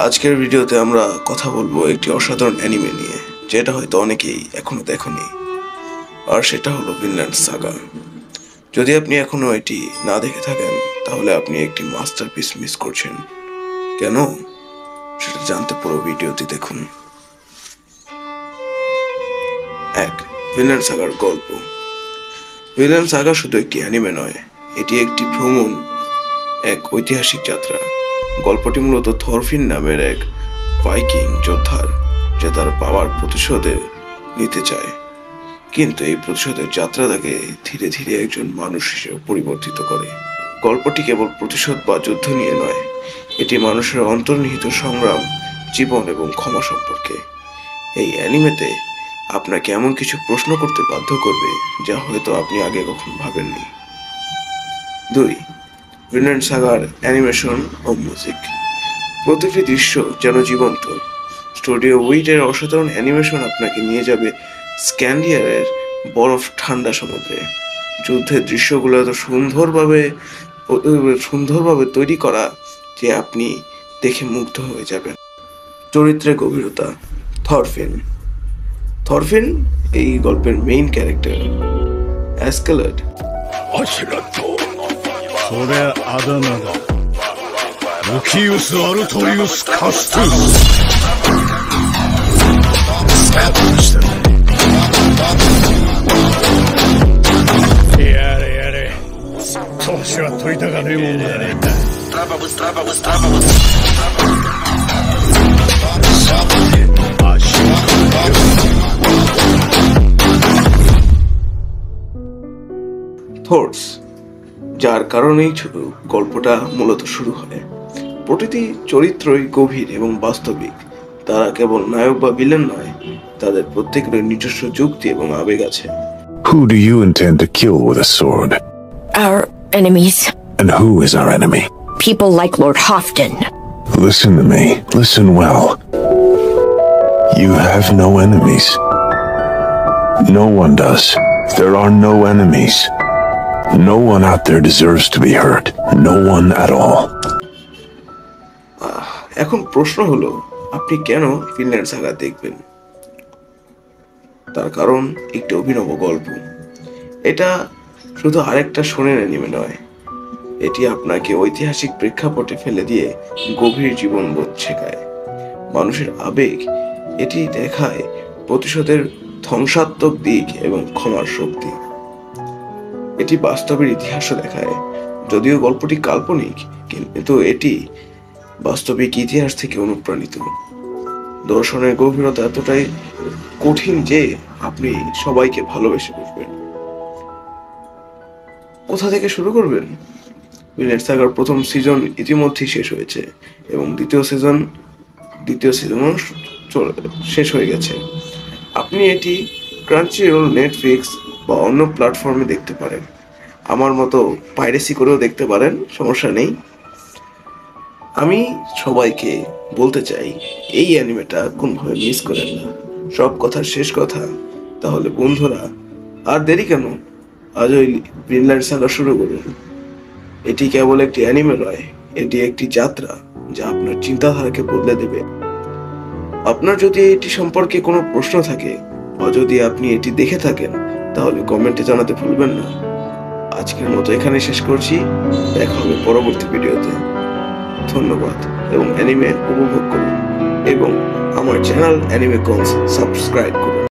আজকের ভিডিওতে আমরা কথা বলবো একটি অসাধারণ অ্যানিমে নিয়ে, যেটা হয়তো অনেকেই এখনো দেখেনি, আর সেটা হলো ভিনল্যান্ড সাগা। যদি আপনি এখনো এটি না দেখে থাকেন তাহলে আপনি একটি মাস্টারপিস মিস করছেন। কেন সেটা জানতে পুরো ভিডিওটি দেখুন। 1. ভিনল্যান্ড সাগার গল্প। ভিনল্যান্ড সাগা শুধু একটি অ্যানিমে নয়, এটি একটি ভ্রমণ, এক ঐতিহাসিক যাত্রা। গল্পটি মূলত থরফিন নামের এক ভাইকিং যোদ্ধার, যে তার বাবার প্রতিশোধে নিতে চায়, কিন্তু এই প্রতিশোধের যাত্রা তাকে ধীরে ধীরে একজন মানুষ হিসেবে পরিবর্তিত করে। গল্পটি কেবল প্রতিশোধ বা যুদ্ধ নিয়ে নয়, এটি মানুষের অন্তর্নিহিত সংগ্রাম, জীবন এবং ক্ষমা সম্পর্কে। এই অ্যানিমেতে আপনাকে এমন কিছু প্রশ্ন করতে বাধ্য করবে যা হয়তো আপনি আগে কখনো ভাবেননি। 2. ভিনল্যান্ড সাগার অ্যানিমেশন ও মিউজিক। প্রতিটি দৃশ্য যেন জীবন্ত। স্টুডিও উইটের অসাধারণ অ্যানিমেশন আপনাকে নিয়ে যাবে স্ক্যান্ডিয়ারের বরফ ঠান্ডা সমুদ্রে। যুদ্ধের দৃশ্যগুলো এত সুন্দরভাবে তৈরি করা যে আপনি দেখে মুগ্ধ হয়ে যাবেন। চরিত্রের গভীরতা। থরফিন এই গল্পের মেইন ক্যারেক্টার। অ্যাসকেলড それあだ名だ。ルキウス・アルトリウス・カストゥース。やれやれ、少しは解いたかねえもんだ。থটস, যার কারণেই গল্পটা মূলত শুরু হয়। প্রতিটি চরিত্রই গভীর এবং বাস্তবিক। তারা কেবল নায়ক বা ভিলেন নয়, তাদের প্রত্যেকের নিজস্ব যুক্তি এবং আবেগ আছে। Who do you intend to kill with a sword? Our enemies. And who is our enemy? People like Lord Hofton. Listen to me. Listen well. You have no enemies. No one does. There are no enemies. No one out there deserves to be hurt. No one at all. এখন প্রশ্ন হলো, আপনি কেন Vinland Saga দেখবেন? তার কারণ একটি অভিনব গল্প। এটা শুধু আরেকটা শোনেন অ্যানিমে নয়, এটি আপনাকে ঐতিহাসিক প্রেক্ষাপটে ফেলে দিয়ে গভীর জীবনবোধ শেখায়, মানুষের আবেগ এটি দেখায়, প্রতিশোধের ধ্বংসাত্মক দিক এবং ক্ষমার শক্তি। এটি বাস্তবের ইতিহাসও দেখায়। যদিও গল্পটি কাল্পনিক, কিন্তু এটি বাস্তবিক ইতিহাস থেকে অনুপ্রাণিত। দর্শনের গভীরতা এতটাই কঠিন যে আপনি সবাইকে ভালোবেসে বসবেন। কোথা থেকে শুরু করবেন? ভিনল্যান্ড সাগার প্রথম সিজন ইতিমধ্যেই শেষ হয়েছে এবং দ্বিতীয় সিজনও শেষ হয়ে গেছে। আপনি এটি ক্রাঞ্চিরোল, নেটফ্লিক্স বা অন্য প্ল্যাটফর্মে দেখতে পারেন। আমার মতো পাইরেসি করেও দেখতে পারেন, সমস্যা নেই। আমি সবাইকে বলতে চাই, এই অ্যানিমেটা কোনোভাবে মিস করেন না। সব কথার শেষ কথা, তাহলে বন্ধুরা আর দেরি কেন, আজই ভিনল্যান্ড সাগা শুরু করুন। এটি কেবল একটি অ্যানিমে নয়, এটি একটি যাত্রা যা আপনার চিন্তাধারাকে বদলে দেবে। আপনার যদি এটি সম্পর্কে কোনো প্রশ্ন থাকে বা যদি আপনি এটি দেখে থাকেন তাহলে কমেন্টে জানাতে ভুলবেন না। আজকের মতো এখানে শেষ করছি, দেখা হবে পরবর্তী ভিডিওতে। ধন্যবাদ এবং অ্যানিমে উপভোগ করুন এবং আমার চ্যানেল অ্যানিমে কনস সাবস্ক্রাইব করুন।